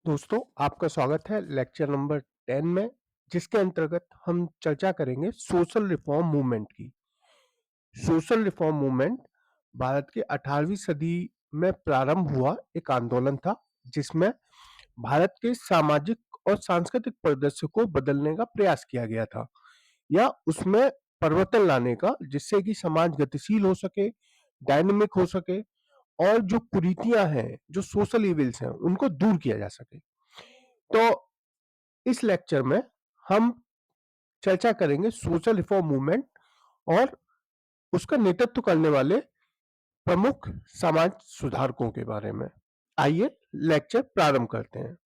दोस्तों, आपका स्वागत है लेक्चर नंबर 10 में, जिसके अंतर्गत हम चर्चा करेंगे सोशल रिफॉर्म मूवमेंट की। सोशल रिफॉर्म मूवमेंट भारत के 18वीं सदी में प्रारंभ हुआ एक आंदोलन था, जिसमें भारत के सामाजिक और सांस्कृतिक परिदृश्य को बदलने का प्रयास किया गया था या उसमें परिवर्तन लाने का, जिससे कि समाज गतिशील हो सके, डायनेमिक हो सके और जो कुरीतियां हैं, जो सोशल इविल्स हैं, उनको दूर किया जा सके। तो इस लेक्चर में हम चर्चा करेंगे सोशल रिफॉर्म मूवमेंट और उसका नेतृत्व करने वाले प्रमुख समाज सुधारकों के बारे में। आइए लेक्चर प्रारंभ करते हैं।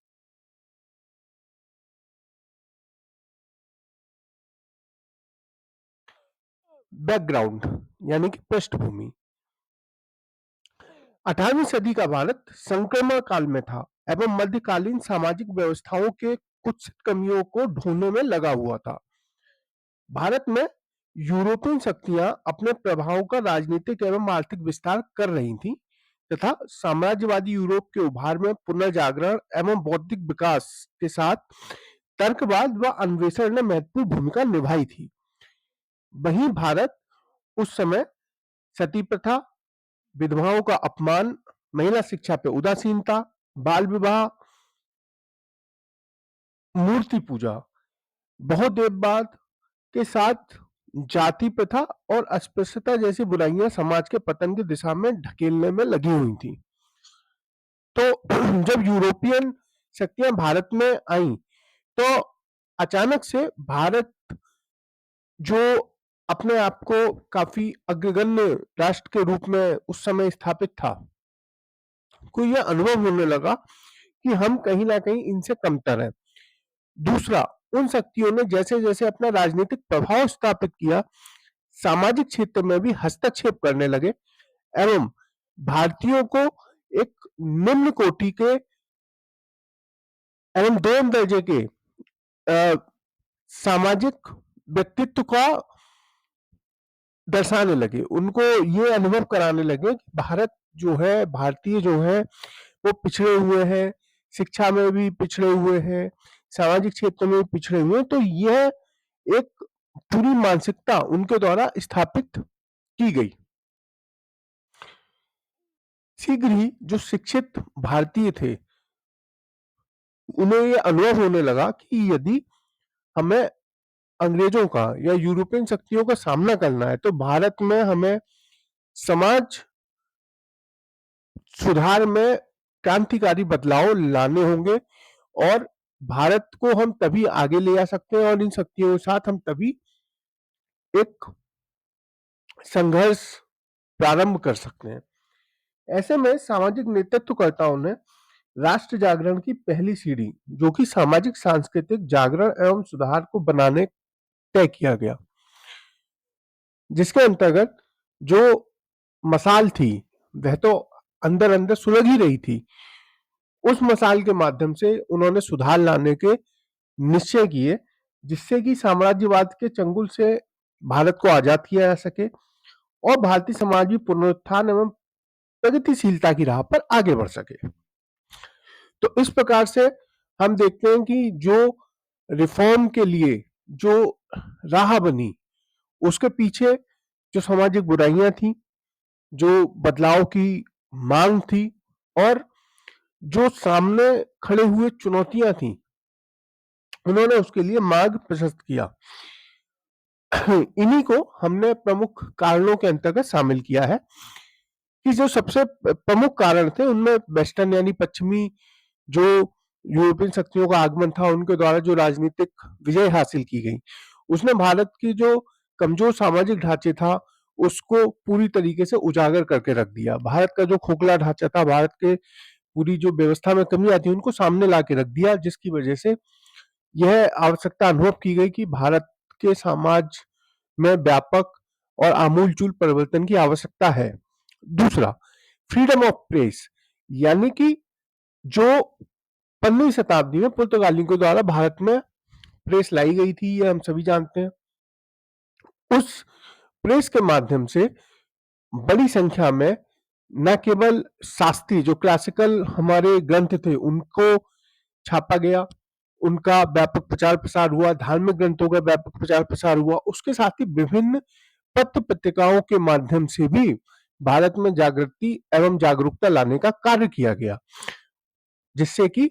बैकग्राउंड यानी कि पृष्ठभूमि। 18वीं सदी का भारत संक्रमण काल में था एवं मध्यकालीन सामाजिक व्यवस्थाओं के कुछ कमियों को ढूंढने में लगा हुआ था। भारत में यूरोपियन शक्तियां अपने प्रभाव का राजनीतिक एवं आर्थिक विस्तार कर रही थीं तथा साम्राज्यवादी यूरोप के उभार में पुनर्जागरण एवं बौद्धिक विकास के साथ तर्कवाद व अन्वेषण ने महत्वपूर्ण भूमिका निभाई थी। वहीं भारत उस समय सती प्रथा, विधवाओं का अपमान, महिला शिक्षा पे उदासीनता, बाल विवाह, मूर्ति पूजा, बहुदेववाद के साथ जाति प्रथा और अस्पृश्यता जैसी बुराइयां समाज के पतन की दिशा में ढकेलने में लगी हुई थी। तो जब यूरोपियन शक्तियां भारत में आई, तो अचानक से भारत, जो अपने आप को काफी अग्रगण्य राष्ट्र के रूप में उस समय स्थापित था, को यह अनुभव होने लगा कि हम कहीं ना कहीं इनसे कमतर हैं। दूसरा, उन शक्तियों ने जैसे जैसे अपना राजनीतिक प्रभाव स्थापित किया, सामाजिक क्षेत्र में भी हस्तक्षेप करने लगे एवं भारतीयों को एक निम्न कोटि के एवं दोयम दर्जे के सामाजिक व्यक्तित्व का दर्शाने लगे। उनको ये अनुभव कराने लगे कि भारत जो है, भारतीय जो है, वो पिछड़े हुए हैं, शिक्षा में भी पिछड़े हुए हैं, सामाजिक क्षेत्र में भी पिछड़े हुए हैं। तो यह एक पूरी मानसिकता उनके द्वारा स्थापित की गई। शीघ्र ही जो शिक्षित भारतीय थे, उन्हें यह अनुभव होने लगा कि यदि हमें अंग्रेजों का या यूरोपियन शक्तियों का सामना करना है, तो भारत में हमें समाज सुधार में क्रांतिकारी बदलाव लाने होंगे और भारत को हम तभी आगे ले जा सकते हैं और इन शक्तियों के साथ हम तभी एक संघर्ष प्रारंभ कर सकते हैं। ऐसे में सामाजिक नेतृत्वकर्ताओं ने राष्ट्र जागरण की पहली सीढ़ी, जो कि सामाजिक सांस्कृतिक जागरण एवं सुधार को बनाने तय किया गया, जिसके अंतर्गत जो मसाल थी, वह तो अंदर अंदर सुलग ही रही थी। उस मसाल के माध्यम से उन्होंने सुधार लाने के निश्चय किए, जिससे कि साम्राज्यवाद के चंगुल से भारत को आजाद किया जा सके और भारतीय समाज भी पुनरुत्थान एवं प्रगतिशीलता की राह पर आगे बढ़ सके। तो इस प्रकार से हम देखते हैं कि जो रिफॉर्म के लिए जो राह बनी, उसके पीछे जो सामाजिक बुराइयां थी, जो बदलाव की मांग थी और जो सामने खड़े हुए चुनौतियां थी, उन्होंने उसके लिए मार्ग प्रशस्त किया। इन्हीं को हमने प्रमुख कारणों के अंतर्गत शामिल किया है कि जो सबसे प्रमुख कारण थे, उनमें वेस्टर्न यानी पश्चिमी जो यूरोपियन शक्तियों का आगमन था, उनके द्वारा जो राजनीतिक विजय हासिल की गई, उसने भारत की जो कमजोर सामाजिक ढांचे था, उसको पूरी तरीके से उजागर करके रख दिया। भारत का जो खोखला ढांचा था, भारत के पूरी जो व्यवस्था में कमी आती, उनको सामने ला के रख दिया, जिसकी वजह से यह आवश्यकता अनुभव की गई कि भारत के समाज में व्यापक और आमूलचूल परिवर्तन की आवश्यकता है। दूसरा, फ्रीडम ऑफ प्रेस, यानी कि जो 15वीं शताब्दी में पुर्तगालियों के द्वारा भारत में प्रेस लाई गई थी, ये हम सभी जानते हैं। उस प्रेस के माध्यम से बड़ी संख्या में न केवल शास्त्रीय जो क्लासिकल हमारे ग्रंथ थे, उनको छापा गया, उनका व्यापक प्रचार प्रसार हुआ, धार्मिक ग्रंथों का व्यापक प्रचार प्रसार हुआ। उसके साथ ही विभिन्न पत्र पत्रिकाओं के माध्यम से भी भारत में जागृति एवं जागरूकता लाने का कार्य किया गया, जिससे कि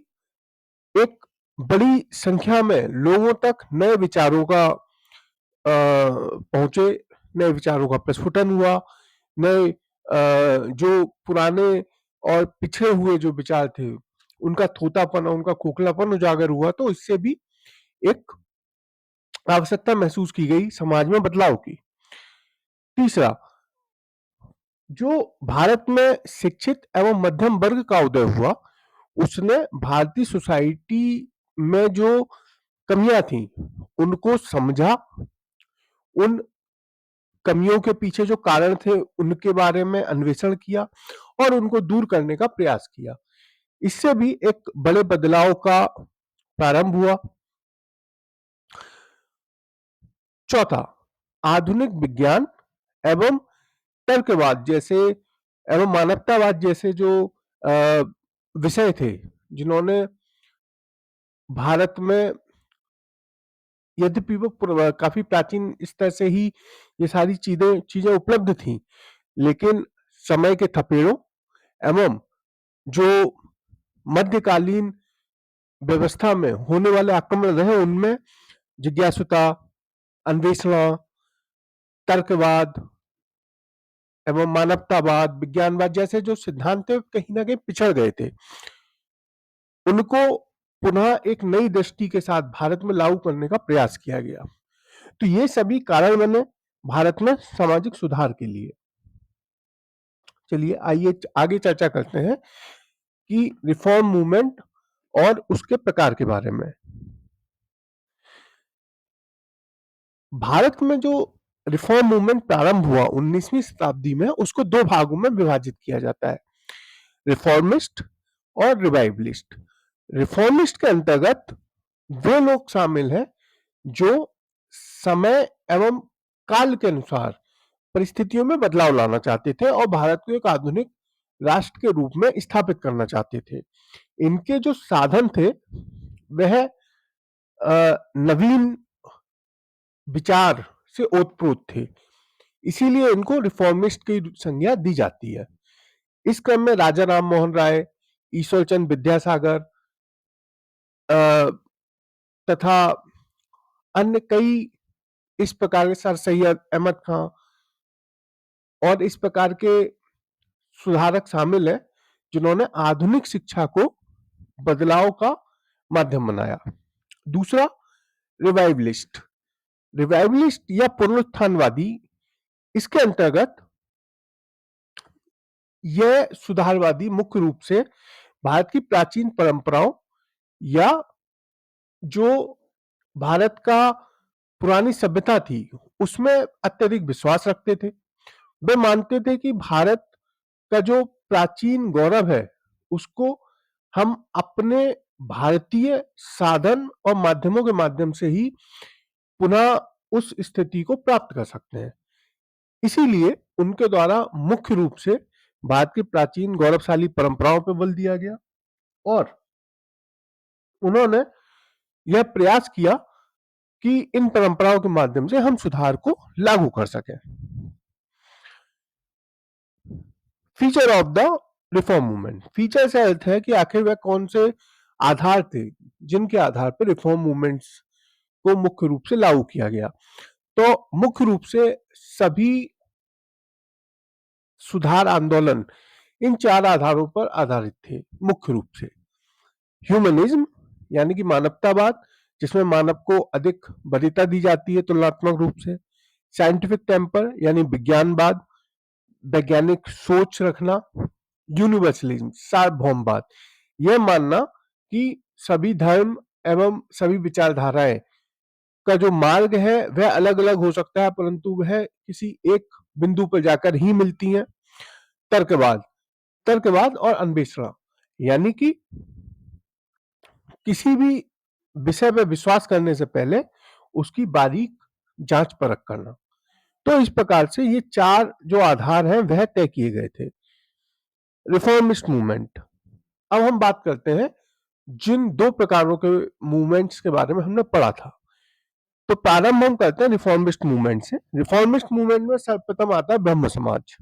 एक बड़ी संख्या में लोगों तक नए विचारों का पहुंचे, नए विचारों का प्रस्फुटन हुआ, नए जो पुराने और पिछड़े हुए जो विचार थे उनका थोथापन, उनका खोखलापन उजागर हुआ। तो इससे भी एक आवश्यकता महसूस की गई समाज में बदलाव की। तीसरा, जो भारत में शिक्षित एवं मध्यम वर्ग का उदय हुआ, उसने भारतीय सोसाइटी में जो कमियां थी उनको समझा, उन कमियों के पीछे जो कारण थे उनके बारे में अन्वेषण किया और उनको दूर करने का प्रयास किया। इससे भी एक बड़े बदलाव का प्रारंभ हुआ। चौथा, आधुनिक विज्ञान एवं तर्कवाद जैसे एवं मानवतावाद जैसे जो विषय थे, जिन्होंने भारत में, यद्यपि वो काफी प्राचीन स्तर से ही ये सारी चीजें उपलब्ध थी, लेकिन समय के थपेड़ों एवं जो मध्यकालीन व्यवस्था में होने वाले आक्रमण रहे, उनमें जिज्ञासुता, अन्वेषणा, तर्कवाद एवं मानवतावाद, विज्ञानवाद जैसे जो सिद्धांत थे कहीं ना कहीं पिछड़ गए थे। उनको पुनः एक नई दृष्टि के साथ भारत में लागू करने का प्रयास किया गया। तो ये सभी कारण बने भारत में सामाजिक सुधार के लिए। चलिए आइए आगे चर्चा करते हैं कि रिफॉर्म मूवमेंट और उसके प्रकार के बारे में। भारत में जो रिफॉर्म मूवमेंट प्रारंभ हुआ 19वीं शताब्दी में, उसको दो भागों में विभाजित किया जाता है, रिफॉर्मिस्ट और रिवाइवलिस्ट। रिफॉर्मिस्ट के अंतर्गत वे लोग शामिल हैं जो समय एवं काल के अनुसार परिस्थितियों में बदलाव लाना चाहते थे और भारत को एक आधुनिक राष्ट्र के रूप में स्थापित करना चाहते थे। इनके जो साधन थे वह नवीन विचार से ओतप्रोत थे, इसीलिए इनको रिफॉर्मिस्ट की संज्ञा दी जाती है। इस क्रम में राजा राम मोहन राय, ईश्वर चंद्र विद्यासागर तथा अन्य कई इस प्रकार के, सर सैयद अहमद खां और इस प्रकार के सुधारक शामिल है जिन्होंने आधुनिक शिक्षा को बदलाव का माध्यम बनाया। दूसरा, रिवाइवलिस्ट। रिवाइवलिस्ट या पुनरुत्थानवादी, इसके अंतर्गत यह सुधारवादी मुख्य रूप से भारत की प्राचीन परंपराओं या जो भारत का पुरानी सभ्यता थी उसमें अत्यधिक विश्वास रखते थे। वे मानते थे कि भारत का जो प्राचीन गौरव है उसको हम अपने भारतीय साधन और माध्यमों के माध्यम से ही पुनः उस स्थिति को प्राप्त कर सकते हैं। इसीलिए उनके द्वारा मुख्य रूप से भारत की प्राचीन गौरवशाली परंपराओं पर बल दिया गया और उन्होंने यह प्रयास किया कि इन परंपराओं के माध्यम से हम सुधार को लागू कर सकें। Feature of the reform movement. Feature से अर्थ है कि आखिर वह कौन से आधार थे जिनके आधार पर रिफॉर्म मूवमेंट्स को मुख्य रूप से लागू किया गया। तो मुख्य रूप से सभी सुधार आंदोलन इन चार आधारों पर आधारित थे। मुख्य रूप से ह्यूमनिज्म यानी कि मानवतावाद, जिसमें मानव को अधिक वरीयता दी जाती है तुलनात्मक रूप से। साइंटिफिक टेम्पर यानी विज्ञानवाद, वैज्ञानिक सोच रखना। यूनिवर्सलिज्म, सार्वभौमवाद, यह मानना कि सभी धर्म एवं सभी विचारधाराएं का जो मार्ग है वह अलग अलग हो सकता है परंतु वह किसी एक बिंदु पर जाकर ही मिलती हैं। तर्कवाद, तर्कवाद और अन्वेषणा यानी कि किसी भी विषय पर विश्वास करने से पहले उसकी बारीक जांच परख करना। तो इस प्रकार से ये चार जो आधार हैं वह तय किए गए थे। Reformist movement. अब हम बात करते हैं जिन 2 प्रकारों के मूवमेंट्स के बारे में हमने पढ़ा था। तो प्रारंभ हम करते हैं रिफॉर्मिस्ट मूवमेंट से। रिफॉर्मिस्ट मूवमेंट में सर्वप्रथम आता है ब्रह्म समाज।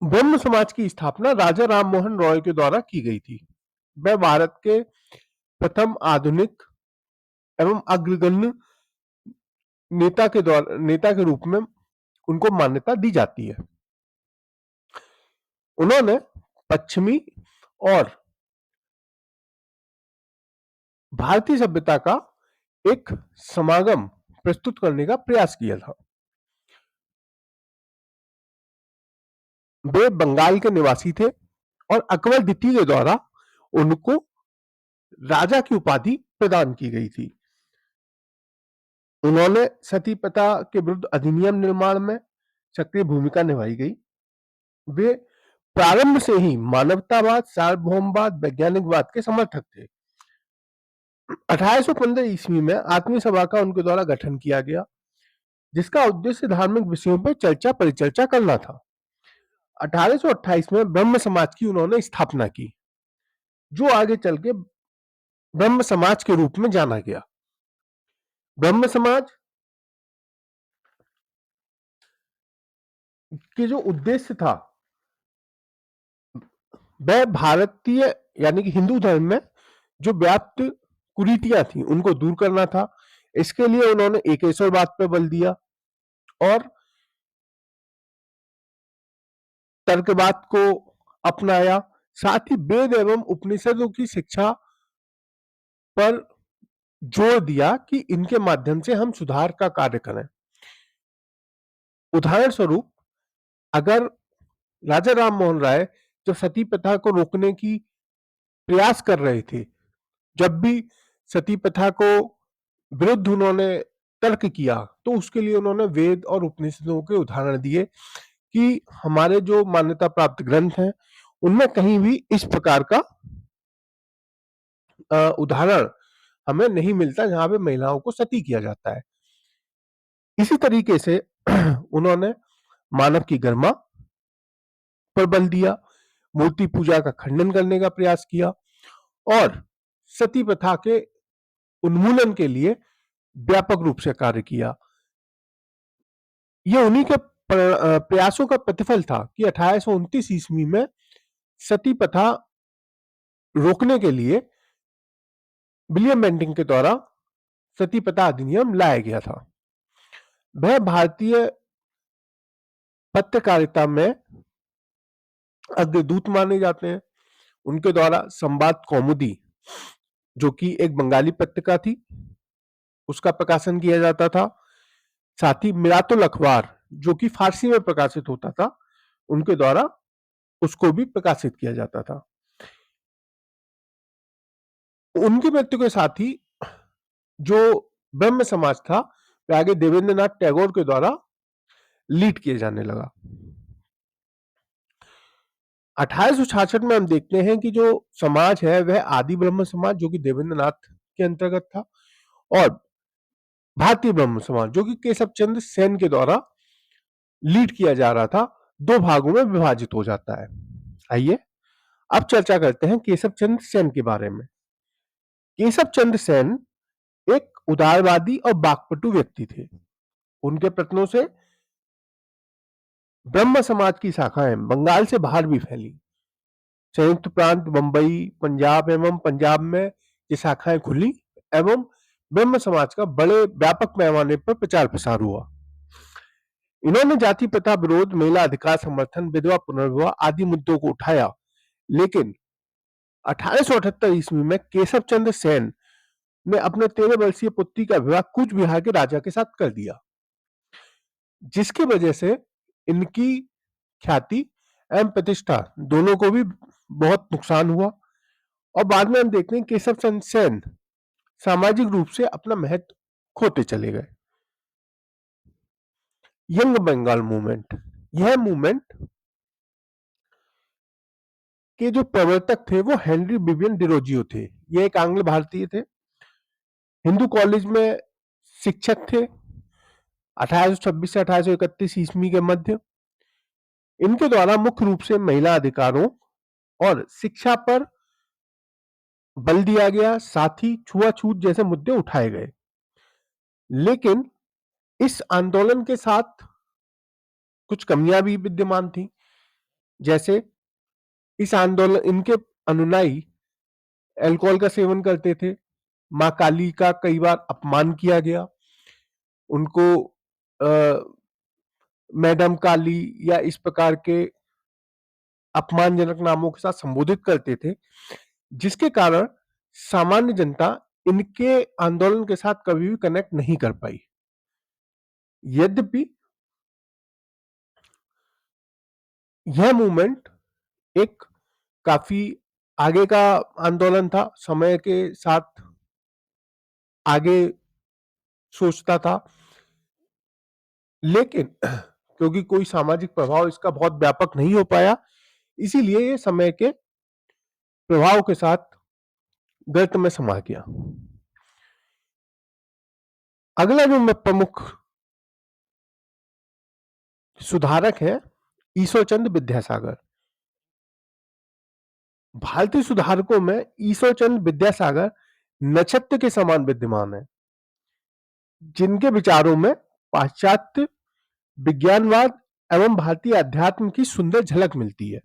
ब्रह्म समाज की स्थापना राजा राम मोहन रॉय के द्वारा की गई थी। वह भारत के प्रथम आधुनिक एवं अग्रगण्य नेता के रूप में उनको मान्यता दी जाती है। उन्होंने पश्चिमी और भारतीय सभ्यता का एक समागम प्रस्तुत करने का प्रयास किया था। वे बंगाल के निवासी थे और अकबर द्वितीय के द्वारा उनको राजा की उपाधि प्रदान की गई थी। उन्होंने सती प्रथा के विरुद्ध अधिनियम निर्माण में सक्रिय भूमिका निभाई गई। वे प्रारंभ से ही मानवतावाद, सार्वभौमवाद, वैज्ञानिकवाद के समर्थक थे। 1815 ईस्वी में आत्मीय सभा का उनके द्वारा गठन किया गया, जिसका उद्देश्य धार्मिक विषयों पर चर्चा परिचर्चा करना था। 1828 में ब्रह्म समाज की उन्होंने स्थापना की, जो आगे चल के ब्रह्म समाज के रूप में जाना गया। ब्रह्म समाज के जो उद्देश्य था, वह भारतीय यानी कि हिंदू धर्म में जो व्याप्त कुरीतियां थी उनको दूर करना था। इसके लिए उन्होंने एकेश्वरवाद पर बल दिया और तर्कवाद को अपनाया। साथ ही वेद एवं उपनिषदों की शिक्षा पर जोर दिया कि इनके माध्यम से हम सुधार का कार्य करें। उदाहरण स्वरूप, अगर राजा राम मोहन राय जब सती प्रथा को रोकने की प्रयास कर रहे थे, जब भी सती प्रथा को विरुद्ध उन्होंने तर्क किया, तो उसके लिए उन्होंने वेद और उपनिषदों के उदाहरण दिए कि हमारे जो मान्यता प्राप्त ग्रंथ हैं उनमें कहीं भी इस प्रकार का उदाहरण हमें नहीं मिलता जहां पे महिलाओं को सती किया जाता है। इसी तरीके से उन्होंने मानव की गरिमा पर बल दिया, मूर्ति पूजा का खंडन करने का प्रयास किया और सती प्रथा के उन्मूलन के लिए व्यापक रूप से कार्य किया। यह उन्हीं के प्रयासों का प्रतिफल था कि 1829 ईस्वी में सती प्रथा रोकने के लिए विलियम बेंटिंग के द्वारा सती प्रथा अधिनियम लाया गया था। वह भारतीय पत्रकारिता में अग्रदूत माने जाते हैं। उनके द्वारा संवाद कौमुदी, जो कि एक बंगाली पत्रिका थी, उसका प्रकाशन किया जाता था। साथ ही मिरातुल अखबार, जो कि फारसी में प्रकाशित होता था, उनके द्वारा उसको भी प्रकाशित किया जाता था। उनकी मृत्यु के साथ ही जो ब्रह्म समाज था, वह आगे देवेंद्रनाथ टैगोर के द्वारा लीड किए जाने लगा। 1866 में हम देखते हैं कि जो समाज है वह आदि ब्रह्म समाज, जो कि देवेंद्रनाथ के अंतर्गत था, और भारतीय ब्रह्म समाज, जो कि केशव चंद्र सेन के द्वारा लीड किया जा रहा था, दो भागों में विभाजित हो जाता है। आइए अब चर्चा करते हैं केशव चंद्र सेन के बारे में। केशव चंद्र सेन एक उदारवादी और वाकपटु व्यक्ति थे। उनके प्रयत्नों से ब्रह्म समाज की शाखाएं बंगाल से बाहर भी फैली। संयुक्त प्रांत, बंबई, पंजाब एवं पंजाब में ये शाखाएं खुली एवं ब्रह्म समाज का बड़े व्यापक पैमाने पर प्रचार प्रसार हुआ। इन्होंने जाति प्रथा विरोध, महिला अधिकार समर्थन, विधवा पुनर्विवाह आदि मुद्दों को उठाया, लेकिन 1878 ईस्वी में केशव चंद्र सेन ने अपने 13 वर्षीय पुत्री का विवाह कूच बिहार के राजा के साथ कर दिया, जिसकी वजह से इनकी ख्याति एवं प्रतिष्ठा दोनों को भी बहुत नुकसान हुआ। और बाद में हम देखते हैं केशव चंद्र सेन सामाजिक रूप से अपना महत्व खोते चले गए। यंग बंगाल मूवमेंट, यह मूवमेंट के जो प्रवर्तक थे वो हेनरी विवियन डिरोजियो थे। ये एक आंग्ल भारतीय थे, हिंदू कॉलेज में शिक्षक थे 1826 से 1831 ईस्वी के मध्य। इनके द्वारा मुख्य रूप से महिला अधिकारों और शिक्षा पर बल दिया गया, साथ ही छुआछूत जैसे मुद्दे उठाए गए। लेकिन इस आंदोलन के साथ कुछ कमियां भी विद्यमान थी। जैसे इस आंदोलन इनके अनुयायी अल्कोहल का सेवन करते थे, मां काली का कई बार अपमान किया गया, उनको मैडम काली या इस प्रकार के अपमानजनक नामों के साथ संबोधित करते थे, जिसके कारण सामान्य जनता इनके आंदोलन के साथ कभी भी कनेक्ट नहीं कर पाई। यद्यपि यह मूवमेंट एक काफी आगे का आंदोलन था, समय के साथ आगे सोचता था, लेकिन क्योंकि कोई सामाजिक प्रभाव इसका बहुत व्यापक नहीं हो पाया, इसीलिए ये समय के प्रभाव के साथ गर्त में समा गया। अगला जो प्रमुख सुधारक है ईश्वरचंद विद्यासागर। भारतीय सुधारकों में ईश्वरचंद विद्यासागर नक्षत्र के समान विद्यमान है, जिनके विचारों में पाश्चात्य विज्ञानवाद एवं भारतीय अध्यात्म की सुंदर झलक मिलती है।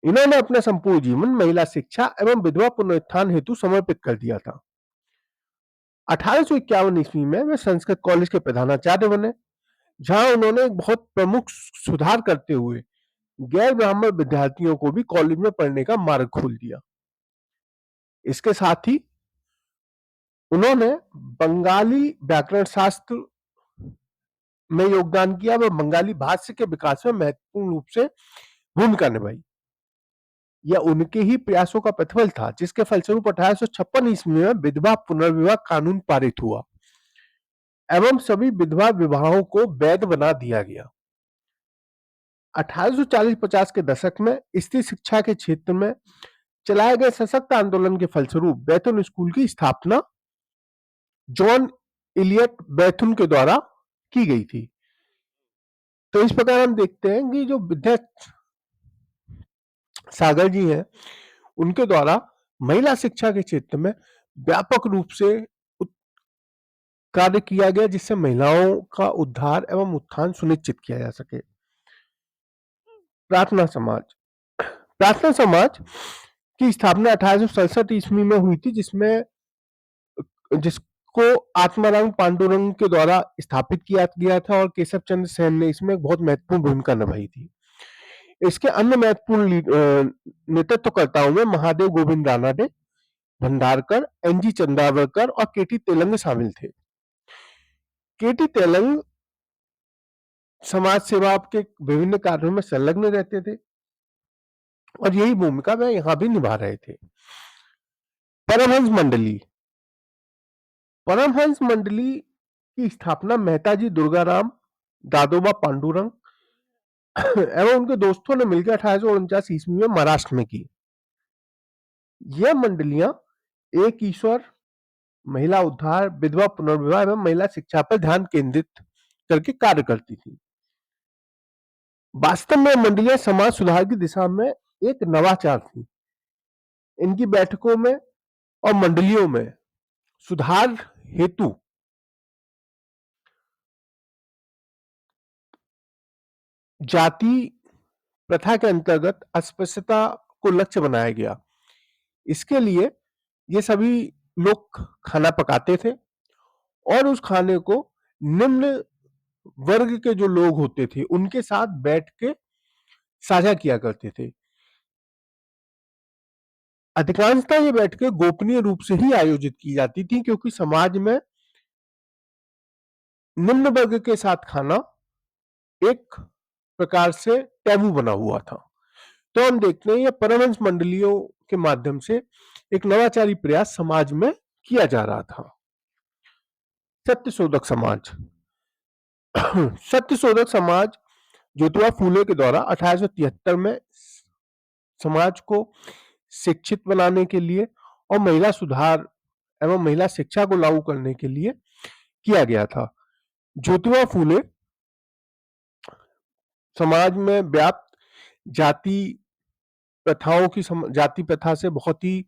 इन्होंने अपना संपूर्ण जीवन महिला शिक्षा एवं विधवा पुनरुत्थान हेतु समर्पित कर दिया था। 1851 ईस्वी में वे संस्कृत कॉलेज के प्रधानाचार्य बने, जहां उन्होंने एक बहुत प्रमुख सुधार करते हुए गैर ब्राह्मण विद्यार्थियों को भी कॉलेज में पढ़ने का मार्ग खोल दिया। इसके साथ ही उन्होंने बंगाली व्याकरण शास्त्र में योगदान किया व बंगाली भाषा के विकास में महत्वपूर्ण रूप से भूमिका निभाई। यह उनके ही प्रयासों का प्रतिफल था, जिसके फलस्वरूप 1856 ईस्वी में विधवा पुनर्विवाह कानून पारित हुआ एवं सभी विधवा विवाहों को वैध बना दिया गया। 1840-50 के दशक में स्त्री शिक्षा के क्षेत्र में चलाए गए सशक्त आंदोलन के फलस्वरूप बैथुन स्कूल की स्थापना जॉन इलियट बैथुन के द्वारा की गई थी। तो इस प्रकार हम देखते हैं कि जो विद्यासागर जी हैं, उनके द्वारा महिला शिक्षा के क्षेत्र में व्यापक रूप से कार्य किया गया, जिससे महिलाओं का उद्धार एवं उत्थान सुनिश्चित किया जा सके। प्रार्थना समाज। प्रार्थना समाज की स्थापना 1867 ईस्वी में हुई थी, जिसको आत्माराम पांडुरंग के द्वारा स्थापित किया गया था और केशव चंद्र सेन ने इसमें बहुत महत्वपूर्ण भूमिका निभाई थी। इसके अन्य महत्वपूर्ण नेतृत्वकर्ताओं में महादेव गोविंद रानाडे, भंडारकर, एनजी चंदावरकर और केटी तेलंग शामिल थे। केटी तेलंग समाज सेवा के विभिन्न कार्यों में संलग्न रहते थे और यही भूमिका वे यहां भी निभा रहे थे। परमहंस मंडली। परमहंस मंडली की स्थापना मेहताजी दुर्गाराम, दादोबा पांडुरंग एवं उनके दोस्तों ने मिलकर 1849 ईस्वी में महाराष्ट्र में की। यह मंडलियां एक ईश्वर, महिला उद्धार, विधवा पुनर्विवाह एवं महिला शिक्षा पर ध्यान केंद्रित करके कार्य करती थी। वास्तव में मंडलियां समाज सुधार की दिशा में एक नवाचार थी। इनकी बैठकों में और मंडलियों में सुधार हेतु जाति प्रथा के अंतर्गत अस्पृश्यता को लक्ष्य बनाया गया। इसके लिए ये सभी लोग खाना पकाते थे और उस खाने को निम्न वर्ग के जो लोग होते थे उनके साथ बैठ के साझा किया करते थे। अधिकांशतः ये बैठकें गोपनीय रूप से ही आयोजित की जाती थी, क्योंकि समाज में निम्न वर्ग के साथ खाना एक प्रकार से टैबू बना हुआ था। तो हम देखते हैं ये परमहंस मंडलियों के माध्यम से एक नवाचारी प्रयास समाज में किया जा रहा था। सत्यशोधक समाज। सत्यशोधक समाज ज्योतिबा फूले के द्वारा 1873 में समाज को शिक्षित बनाने के लिए और महिला सुधार एवं महिला शिक्षा को लागू करने के लिए किया गया था। ज्योतिबा फूले समाज में व्याप्त जाति प्रथाओं की जाति प्रथा से बहुत ही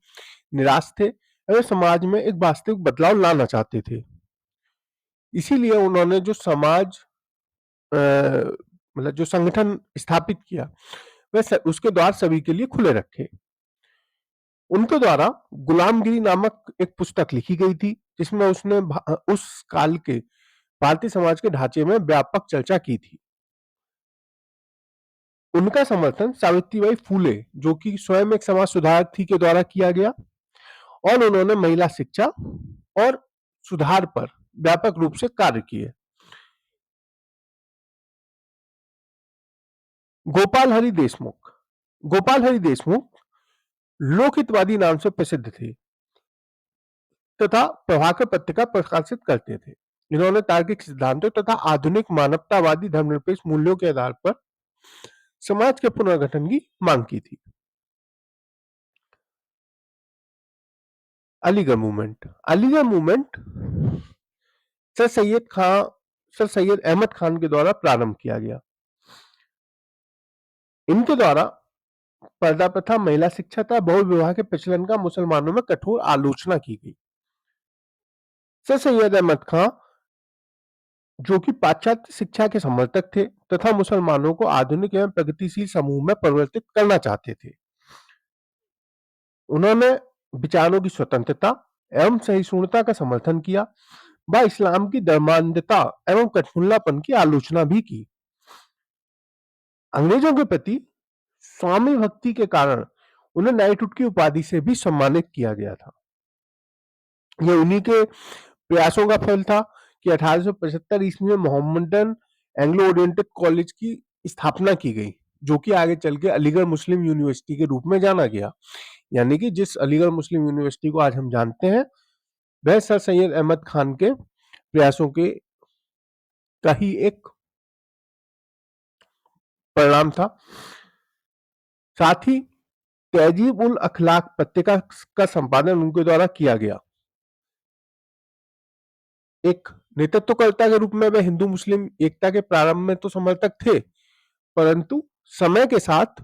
निराश थे। वे समाज में एक वास्तविक बदलाव लाना चाहते थे। इसीलिए उन्होंने जो समाज मतलब जो संगठन स्थापित किया, वह उसके द्वार सभी के लिए खुले रखे। उनके द्वारा गुलामगिरी नामक एक पुस्तक लिखी गई थी, जिसमें उसने उस काल के भारतीय समाज के ढांचे में व्यापक चर्चा की थी। उनका समर्थन सावित्रीबाई फूले, जो कि स्वयं एक समाज सुधारक थी, के द्वारा किया गया और उन्होंने महिला शिक्षा और सुधार पर व्यापक रूप से कार्य किए। गोपाल हरि देशमुख लोकहितवादी नाम से प्रसिद्ध थे तथा प्रभाकर पत्रिका प्रकाशित करते थे। इन्होंने तार्किक सिद्धांतों तथा आधुनिक मानवतावादी धर्मनिरपेक्ष मूल्यों के आधार पर समाज के पुनर्गठन की मांग की थी। अलीगढ़ मूवमेंट सर सैयद अहमद खान के द्वारा प्रारंभ किया गया। इनके द्वारा पर्दा प्रथा, महिला शिक्षा तथा बहु विवाह के प्रचलन का मुसलमानों में कठोर आलोचना की गई। सर सैयद अहमद खान, जो कि पाश्चात्य शिक्षा के समर्थक थे तथा मुसलमानों को आधुनिक एवं प्रगतिशील समूह में परिवर्तित करना चाहते थे, उन्होंने विचारों की स्वतंत्रता एवं सहिष्णुता का समर्थन किया व इस्लाम की धर्मांधता एवं कठपुतलापन की आलोचना भी की। अंग्रेजों के प्रति स्वामी भक्ति के कारण उन्हें नाइटहुड की उपाधि से भी सम्मानित किया गया था। यह उन्हीं के प्रयासों का फल था कि 1875 ईस्वी में मोहम्मदन एंग्लो ओरिएंटल कॉलेज की स्थापना की गई, जो कि आगे चल के अलीगढ़ मुस्लिम यूनिवर्सिटी के रूप में जाना गया। यानी कि जिस अलीगढ़ मुस्लिम यूनिवर्सिटी को आज हम जानते हैं, वह सर सैयद अहमद खान के प्रयासों के का ही एक परिणाम था। साथ ही तहजीब उल अखलाक पत्रिका का संपादन उनके द्वारा किया गया। एक नेतृत्वकर्ता के रूप में वे हिंदू मुस्लिम एकता के प्रारंभ में तो समर्थक थे, परंतु समय के साथ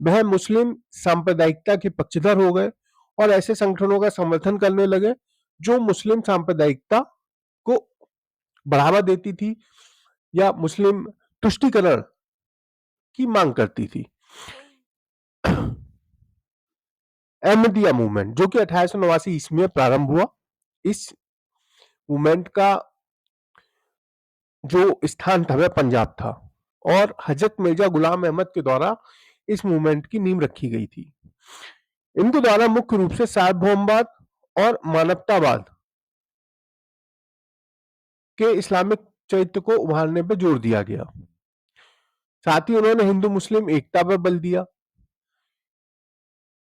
वह मुस्लिम सांप्रदायिकता के पक्षधर हो गए और ऐसे संगठनों का समर्थन करने लगे जो मुस्लिम सांप्रदायिकता को बढ़ावा देती थी या मुस्लिम तुष्टीकरण की मांग करती थी। अहमदिया मूवमेंट, जो कि 1889 ईस्वी में प्रारंभ हुआ, इस मूवमेंट का जो स्थान था वह पंजाब था और हजरत मिर्जा गुलाम अहमद के द्वारा इस मूवमेंट की नींव रखी गई थी। इनके द्वारा मुख्य रूप से सार्वभौमवाद और मानवतावाद के इस्लामिक चरित्र को उभारने पर जोर दिया गया। साथ ही उन्होंने हिंदू मुस्लिम एकता पर बल दिया।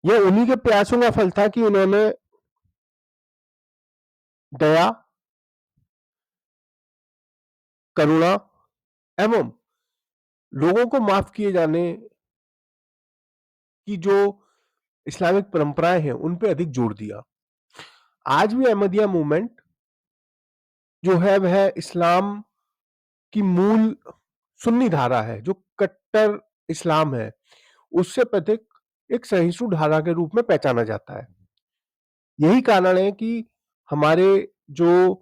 यह उन्हीं के प्रयासों का फल था कि उन्होंने दया, करुणा एवं लोगों को माफ किए जाने की जो इस्लामिक परंपराएं हैं उन पे अधिक जोर दिया। आज भी अहमदिया मूवमेंट जो है वह इस्लाम की मूल सुन्नी धारा है, जो कट्टर इस्लाम है, उससे पृथक एक सहिष्णु धारा के रूप में पहचाना जाता है। यही कारण है कि हमारे जो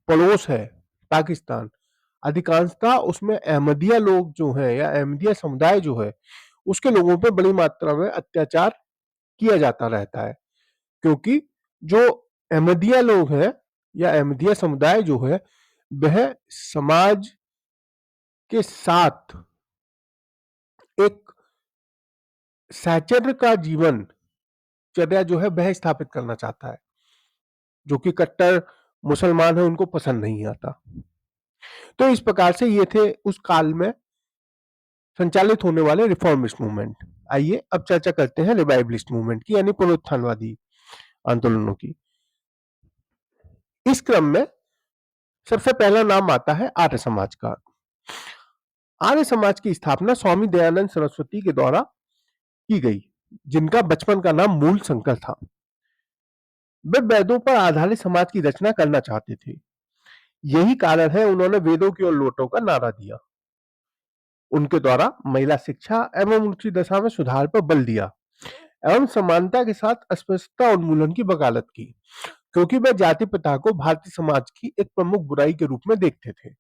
पड़ोस है पाकिस्तान, अधिकांशतः उसमें अहमदिया लोग जो हैं या अहमदिया समुदाय जो है, उसके लोगों पे बड़ी मात्रा में अत्याचार किया जाता रहता है, क्योंकि जो अहमदिया लोग हैं या अहमदिया समुदाय जो है वह समाज के साथ एक सहचर्य का जीवन चर्या जो है वह स्थापित करना चाहता है, जो कि कट्टर मुसलमान है उनको पसंद नहीं आता। तो इस प्रकार से ये थे उस काल में संचालित होने वाले रिफॉर्मिस्ट मूवमेंट। आइए अब चर्चा करते हैं रिवाइवलिस्ट मूवमेंट की, यानी पुनरुत्थानवादी आंदोलनों की। इस क्रम में सबसे पहला नाम आता है आर्य समाज का। आर्य समाज की स्थापना स्वामी दयानंद सरस्वती के द्वारा की गई, जिनका बचपन का नाम मूल शंकर था। वे वेदों पर आधारित समाज की रचना करना चाहते थे। यही कारण है उन्होंने वेदों की ओर लौटो का नारा दिया। उनके द्वारा महिला शिक्षा एवं उनकी दशा में सुधार पर बल दिया। एवं समानता के साथ अस्पृश्यता उन्मूलन की वकालत की, क्योंकि वे जाति प्रथा को भारतीय समाज की एक प्रमुख बुराई के रूप में देखते थे।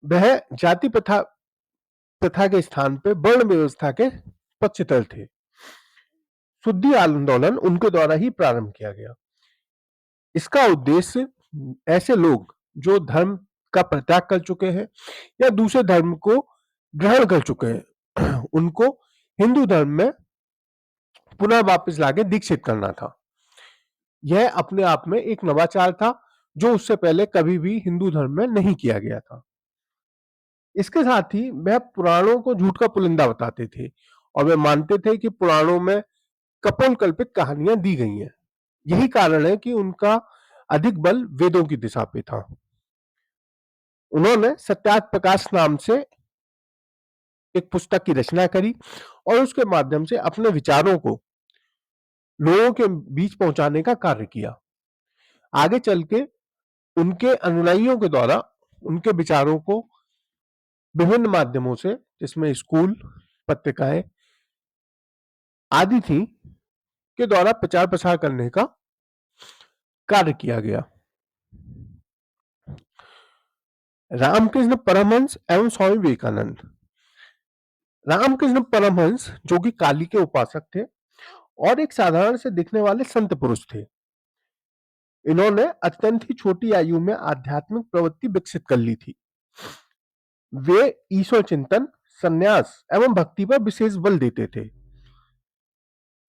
वह जाति प्रथा प्रथा के स्थान पे वर्ण व्यवस्था के पक्षधर थे। शुद्धि आंदोलन उनके द्वारा ही प्रारंभ किया गया। इसका उद्देश्य ऐसे लोग जो धर्म का परित्याग कर चुके हैं या दूसरे धर्म को ग्रहण कर चुके हैं उनको हिंदू धर्म में पुनः वापस लाके दीक्षित करना था। यह अपने आप में एक नवाचार था जो उससे पहले कभी भी हिंदू धर्म में नहीं किया गया था। इसके साथ ही वह पुराणों को झूठ का पुलिंदा बताते थे और वे मानते थे कि पुराणों में कपोलकल्पित कहानियां दी गई हैं। यही कारण है कि उनका अधिक बल वेदों की दिशा पे था। उन्होंने सत्यार्थ प्रकाश नाम से एक पुस्तक की रचना करी और उसके माध्यम से अपने विचारों को लोगों के बीच पहुंचाने का कार्य किया। आगे चल के उनके अनुयायियों के द्वारा उनके विचारों को विभिन्न माध्यमों से, जिसमें स्कूल, पत्रिकाएं आदि थी, के द्वारा प्रचार प्रसार करने का कार्य किया गया। रामकृष्ण परमहंस एवं स्वामी विवेकानंद। रामकृष्ण परमहंस जो कि काली के उपासक थे और एक साधारण से दिखने वाले संत पुरुष थे। इन्होंने अत्यंत ही छोटी आयु में आध्यात्मिक प्रवृत्ति विकसित कर ली थी। वे ईश्वर चिंतन, संन्यास एवं भक्ति पर विशेष बल देते थे।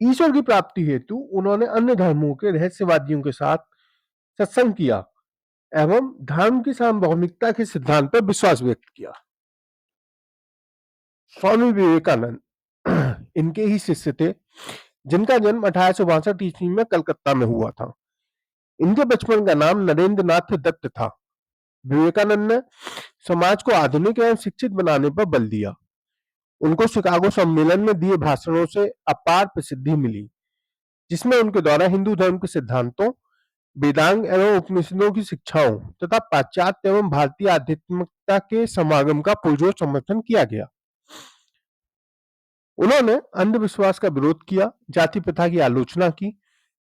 ईश्वर की प्राप्ति हेतु उन्होंने अन्य धर्मों के रहस्यवादियों के साथ सत्संग किया एवं धर्म की सार्वभौमिकता के सिद्धांत पर विश्वास व्यक्त किया। स्वामी विवेकानंद इनके ही शिष्य थे, जिनका जन्म 1862 ईस्वी में कलकत्ता में हुआ था। इनके बचपन का नाम नरेंद्र नाथ दत्त था। विवेकानंद ने समाज को आधुनिक एवं शिक्षित बनाने पर बल दिया। उनको शिकागो सम्मेलन में दिए भाषणों से अपार प्रसिद्धि मिली, जिसमें उनके द्वारा हिंदू धर्म के सिद्धांतों, वेदांग एवं उपनिषदों की शिक्षाओं तथा पाश्चात्य एवं भारतीय आध्यात्मिकता के समागम का पुरजोर समर्थन किया गया। उन्होंने अंधविश्वास का विरोध किया, जाति प्रथा की आलोचना की,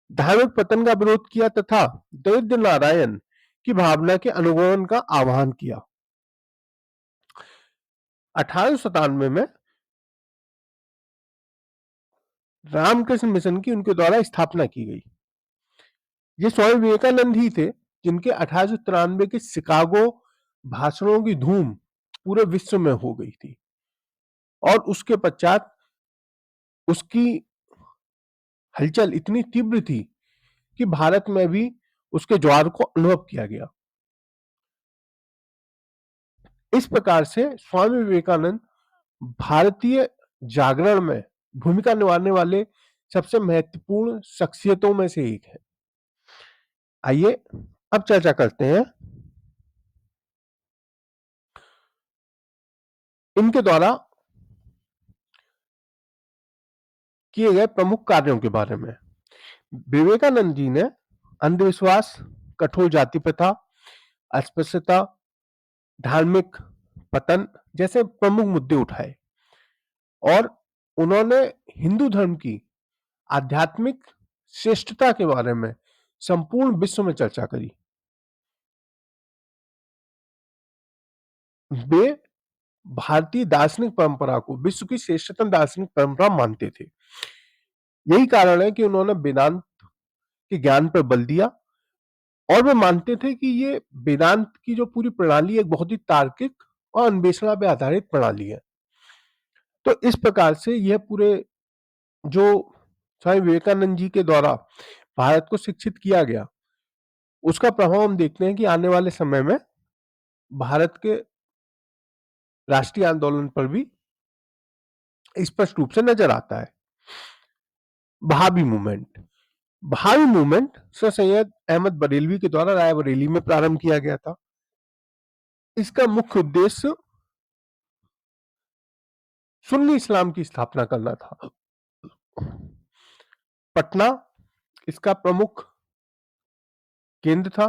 धार्मिक पतन का विरोध किया तथा दरिद्र नारायण की भावना के अनुगमन का आह्वान किया। 1897 में रामकृष्ण मिशन की उनके द्वारा स्थापना की गई। ये स्वामी विवेकानंद ही थे जिनके 1893 के शिकागो भाषणों की धूम पूरे विश्व में हो गई थी और उसके पश्चात उसकी हलचल इतनी तीव्र थी कि भारत में भी उसके ज्वार को अनुभव किया गया। इस प्रकार से स्वामी विवेकानंद भारतीय जागरण में भूमिका निभाने वाले सबसे महत्वपूर्ण शख्सियतों में से एक है। आइए अब चर्चा करते हैं इनके द्वारा किए गए प्रमुख कार्यों के बारे में। विवेकानंद जी ने अंधविश्वास, कठोर जाति प्रथा, अस्पृश्यता, धार्मिक पतन जैसे प्रमुख मुद्दे उठाए और उन्होंने हिंदू धर्म की आध्यात्मिक श्रेष्ठता के बारे में संपूर्ण विश्व में चर्चा करी। वे भारतीय दार्शनिक परंपरा को विश्व की श्रेष्ठतम दार्शनिक परंपरा मानते थे। यही कारण है कि उन्होंने वेदांत के ज्ञान पर बल दिया और वे मानते थे कि ये वेदांत की जो पूरी प्रणाली एक बहुत ही तार्किक और अन्वेषणा पे आधारित प्रणाली है। तो इस प्रकार से यह पूरे जो स्वामी विवेकानंद जी के द्वारा भारत को शिक्षित किया गया, उसका प्रभाव हम देखते हैं कि आने वाले समय में भारत के राष्ट्रीय आंदोलन पर भी स्पष्ट रूप से नजर आता है। Wahabi movement. Wahabi movement sir Syed Ahmad Barelvi के द्वारा रायबरेली में प्रारंभ किया गया था। इसका मुख्य उद्देश्य सुन्नी इस्लाम की स्थापना करना था। पटना इसका प्रमुख केंद्र था।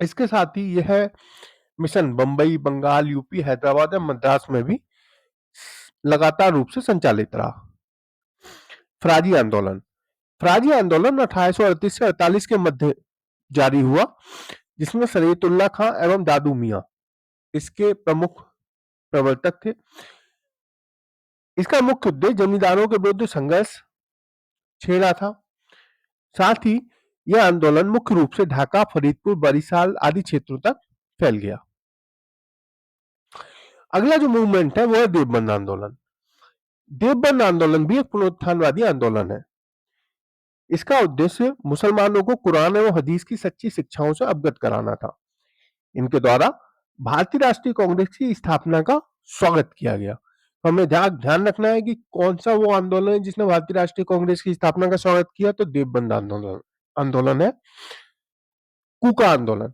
इसके साथ ही यह मिशन बंबई, बंगाल, यूपी, हैदराबाद और मद्रास में भी लगातार रूप से संचालित रहा। फराजी आंदोलन। फराजी आंदोलन 1838 से 48 के मध्य जारी हुआ, जिसमें शरीयतुल्लाह खां एवं दादू मियां इसके प्रमुख प्रवर्तक थे। इसका मुख्य उद्देश्य जमींदारों के विरुद्ध संघर्ष छेड़ा था। साथ ही यह आंदोलन मुख्य रूप से ढाका, फरीदपुर, बरिशाल आदि क्षेत्रों तक फैल गया। अगला जो मूवमेंट है वो है देवबंद आंदोलन। देवबंद आंदोलन भी एक पुनरुत्थानवादी आंदोलन है। इसका उद्देश्य मुसलमानों को कुरान एवं हदीस की सच्ची शिक्षाओं से अवगत कराना था। इनके द्वारा भारतीय राष्ट्रीय कांग्रेस की स्थापना का स्वागत किया गया। तो हमें ध्यान रखना है कि कौन सा वो आंदोलन है जिसने भारतीय राष्ट्रीय कांग्रेस की स्थापना का स्वागत किया, तो देवबंद आंदोलन है। कूका आंदोलन।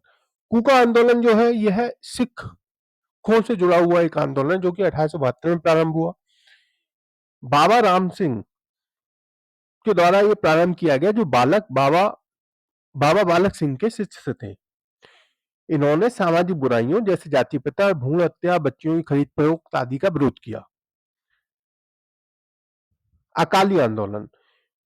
कूका आंदोलन जो है यह सिखों से जुड़ा हुआ एक आंदोलन जो कि 1872 में प्रारंभ हुआ। बाबा राम सिंह के द्वारा यह प्रारंभ किया गया, जो बाबा बालक सिंह के शिष्य थे। इन्होंने सामाजिक बुराइयों जैसे जाति प्रथा, भ्रूण हत्या, बच्चियों की खरीद फरोख्त आदि का विरोध किया। अकाली आंदोलन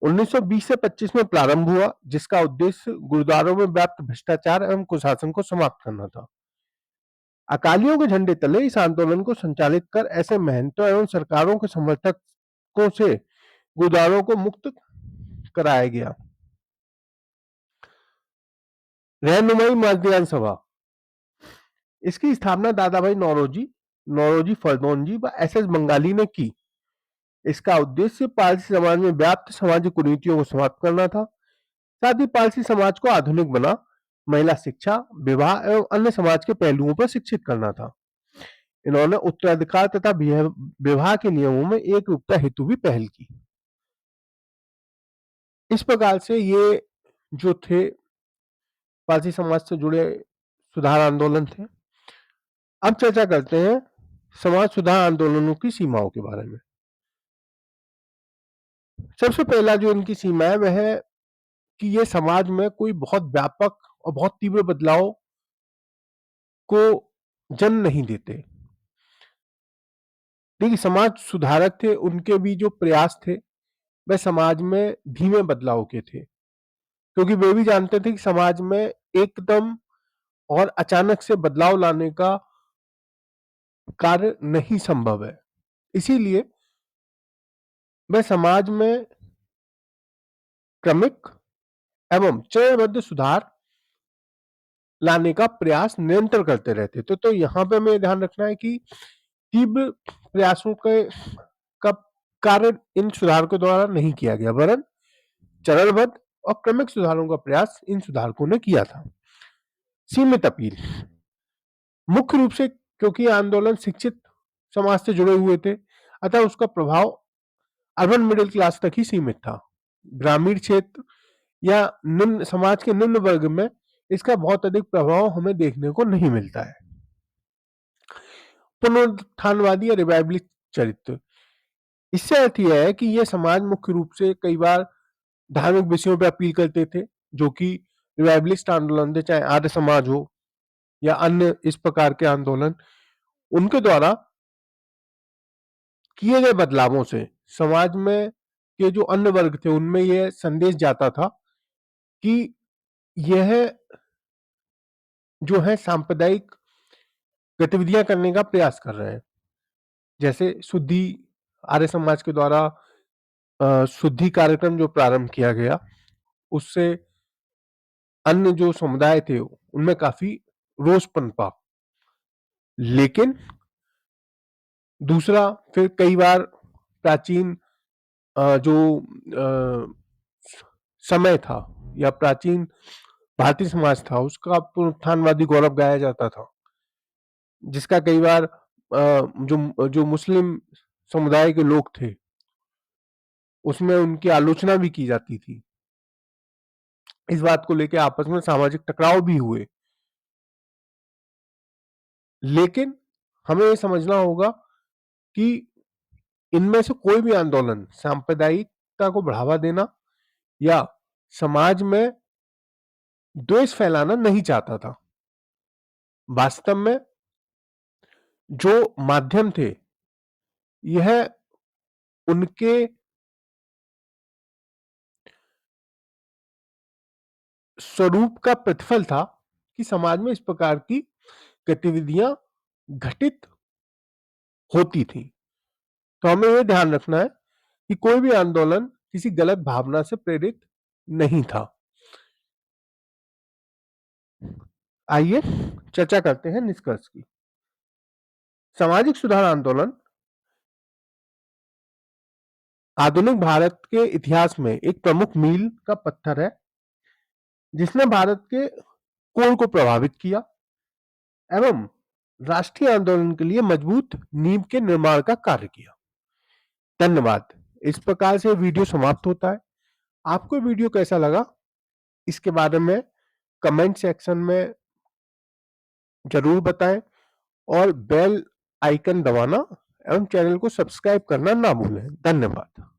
1920 से 25 में प्रारंभ हुआ, जिसका उद्देश्य गुरुद्वारों में व्याप्त भ्रष्टाचार एवं कुशासन को समाप्त करना था। अकालियों के झंडे तले इस आंदोलन को संचालित कर ऐसे महंतों एवं सरकारों के समर्थकों से गुरुद्वारों को मुक्त कराया गया। रहनुमाई मर्दियान सभा। इसकी स्थापना दादा भाई नौरोजी फरदौनजी व एस बंगाली ने की। इसका उद्देश्य पारसी समाज में व्याप्त सामाजिक कुरीतियों को समाप्त करना था। साथ ही पारसी समाज को आधुनिक बना महिला शिक्षा, विवाह एवं अन्य समाज के पहलुओं पर शिक्षित करना था। इन्होंने उत्तराधिकार तथा विवाह के नियमों में एक रूपता हेतु भी पहल की। इस प्रकार से ये जो थे पारसी समाज से जुड़े सुधार आंदोलन थे। अब चर्चा करते हैं समाज सुधार आंदोलनों की सीमाओं के बारे में। सबसे पहला जो इनकी सीमा है वह है कि ये समाज में कोई बहुत व्यापक और बहुत तीव्र बदलाव को जन्म नहीं देते। देखिए, समाज सुधारक थे, उनके भी जो प्रयास थे वह समाज में धीमे बदलाव के थे, क्योंकि वे भी जानते थे कि समाज में एकदम और अचानक से बदलाव लाने का कार्य नहीं संभव है। इसीलिए वह समाज में क्रमिक एवं चरणबद्ध सुधार लाने का प्रयास निरंतर करते रहते थे। तो यहाँ पे हमें ध्यान रखना है कि तीव्र प्रयासों का कार्य इन सुधारकों द्वारा नहीं किया गया, वरन चरणबद्ध और क्रमिक सुधारों का प्रयास इन सुधारकों ने किया था। सीमित अपील। मुख्य रूप से क्योंकि आंदोलन शिक्षित समाज से जुड़े हुए थे, अतः उसका प्रभाव अर्बन मिडिल क्लास तक ही सीमित था। ग्रामीण क्षेत्र या निम्न समाज के निम्न वर्ग में इसका बहुत अधिक प्रभाव हमें देखने को नहीं मिलता है। पुनरुत्थानवादी या रिवाइवलिस्ट चरित्र। इससे अर्थ यह है कि यह समाज मुख्य रूप से कई बार धार्मिक विषयों पर अपील करते थे, जो कि रिवाइवलिस्ट आंदोलन थे, चाहे आर्य समाज हो या अन्य इस प्रकार के आंदोलन। उनके द्वारा किए गए बदलावों से समाज में के जो अन्य वर्ग थे उनमें यह संदेश जाता था कि यह जो है सांप्रदायिक गतिविधियां करने का प्रयास कर रहे हैं। जैसे शुद्धि, आर्य समाज के द्वारा शुद्धि कार्यक्रम जो प्रारंभ किया गया, उससे अन्य जो समुदाय थे उनमें काफी रोष पनपा। लेकिन दूसरा फिर कई बार प्राचीन जो समय था या प्राचीन भारतीय समाज था, उसका पुनरुत्थानवादी गौरव गाया जाता था, जिसका कई बार जो मुस्लिम समुदाय के लोग थे उसमें उनकी आलोचना भी की जाती थी। इस बात को लेकर आपस में सामाजिक टकराव भी हुए। लेकिन हमें यह समझना होगा कि इनमें से कोई भी आंदोलन सांप्रदायिकता को बढ़ावा देना या समाज में द्वेष फैलाना नहीं चाहता था। वास्तव में जो माध्यम थे यह उनके स्वरूप का प्रतिफल था कि समाज में इस प्रकार की गतिविधियां घटित होती थी। तो हमें यह ध्यान रखना है कि कोई भी आंदोलन किसी गलत भावना से प्रेरित नहीं था। आइए चर्चा करते हैं निष्कर्ष की। सामाजिक सुधार आंदोलन आधुनिक भारत के इतिहास में एक प्रमुख मील का पत्थर है, जिसने भारत के कोल को प्रभावित किया एवं राष्ट्रीय आंदोलन के लिए मजबूत नींव के निर्माण का कार्य किया। धन्यवाद। इस प्रकार से वीडियो समाप्त होता है। आपको वीडियो कैसा लगा इसके बारे में कमेंट सेक्शन में जरूर बताएं और बेल आइकन दबाना एवं चैनल को सब्सक्राइब करना ना भूलें। धन्यवाद।